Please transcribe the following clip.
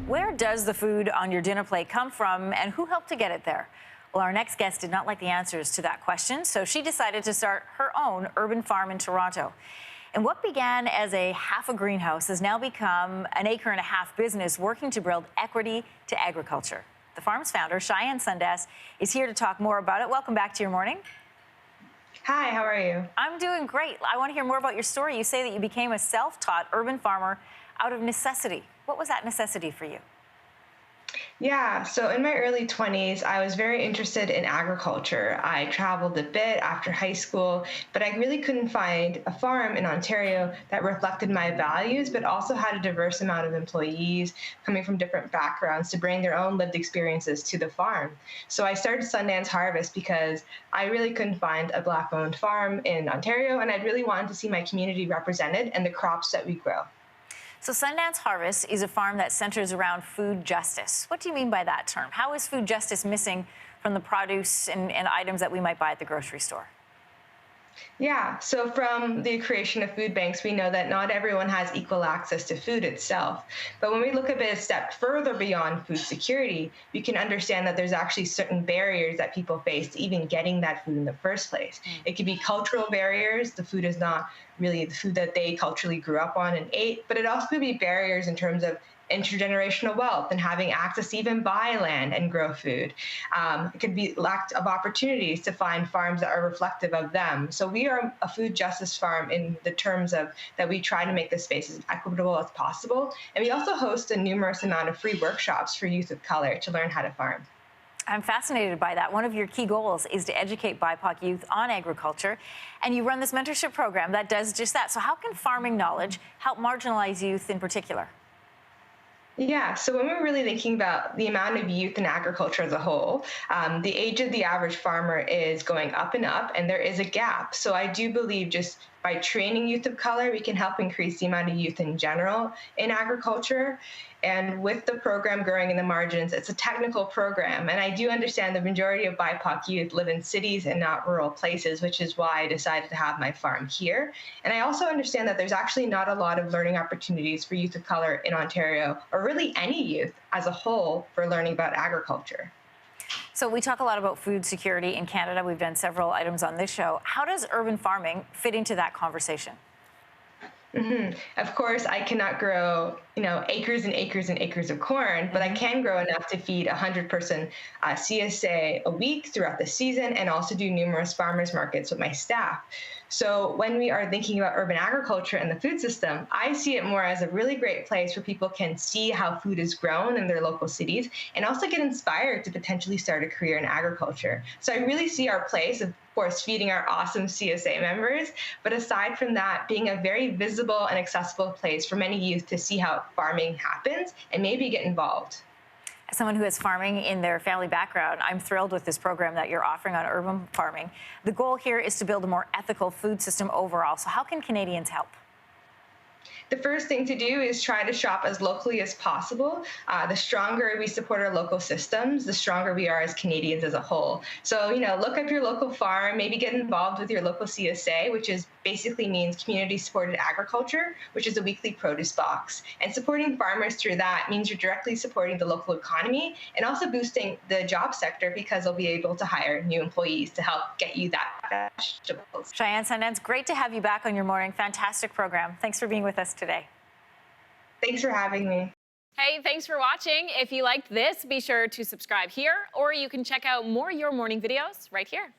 Where does the food on your dinner plate come from, and who helped to get it there? Well, our next guest did not like the answers to that question, so she decided to start her own urban farm in Toronto. And what began as a half a greenhouse has now become an acre and a half business working to build equity to agriculture. The farm's founder, Cheyenne Sundance, is here to talk more about it. Welcome back to Your Morning. Hi, how are you? I'm doing great. I want to hear more about your story. You say that you became a self-taught urban farmer out of necessity. What was that necessity for you? Yeah, so in my early 20s, I was very interested in agriculture. I traveled a bit after high school, but I really couldn't find a farm in Ontario that reflected my values, but also had a diverse amount of employees coming from different backgrounds to bring their own lived experiences to the farm. So I started Sundance Harvest because I really couldn't find a Black-owned farm in Ontario, and I really wanted to see my community represented and the crops that we grow. So Sundance Harvest is a farm that centers around food justice. What do you mean by that term? How is food justice missing from the produce and items that we might buy at the grocery store? Yeah, so from the creation of food banks, we know that not everyone has equal access to food itself. But when we look a bit a step further beyond food security, we can understand that there's actually certain barriers that people face to even getting that food in the first place. It could be cultural barriers. The food is not really the food that they culturally grew up on and ate, but it also could be barriers in terms of intergenerational wealth and having access to even buy land and grow food. It could be lack of opportunities to find farms that are reflective of them. So we are a food justice farm in the terms of that we try to make the space as equitable as possible. And we also host a numerous amount of free workshops for youth of color to learn how to farm. I'm fascinated by that. One of your key goals is to educate BIPOC youth on agriculture, and you run this mentorship program that does just that. So how can farming knowledge help marginalize youth in particular? Yeah, so when we're really thinking about the amount of youth in agriculture as a whole, the age of the average farmer is going up and up, and there is a gap. So I do believe just by training youth of color, we can help increase the amount of youth in general in agriculture. And with the program Growing in the Margins, it's a technical program. And I do understand the majority of BIPOC youth live in cities and not rural places, which is why I decided to have my farm here. And I also understand that there's actually not a lot of learning opportunities for youth of color in Ontario, or really any youth as a whole, for learning about agriculture. So we talk a lot about food security in Canada. We've done several items on this show. How does urban farming fit into that conversation? Of course, I cannot grow, acres and acres and acres of corn, but I can grow enough to feed a 100-person CSA a week throughout the season, and also do numerous farmers markets with my staff. So when we are thinking about urban agriculture and the food system, I see it more as a really great place where people can see how food is grown in their local cities and also get inspired to potentially start a career in agriculture. So I really see our place of course, feeding our awesome CSA members, but aside from that, being a very visible and accessible place for many youth to see how farming happens and maybe get involved. As someone who has farming in their family background, I'm thrilled with this program that you're offering on urban farming. The goal here is to build a more ethical food system overall. So how can Canadians help? The first thing to do is try to shop as locally as possible. The stronger we support our local systems, the stronger we are as Canadians as a whole. So, look up your local farm, maybe get involved with your local CSA, which is basically means community supported agriculture, which is a weekly produce box. And supporting farmers through that means you're directly supporting the local economy and also boosting the job sector because they'll be able to hire new employees to help get you that vegetables. Cheyenne Sundance, great to have you back on Your Morning. Fantastic program. Thanks for being with us today. Thanks for having me. Hey, thanks for watching. If you liked this, be sure to subscribe here, or you can check out more Your Morning videos right here.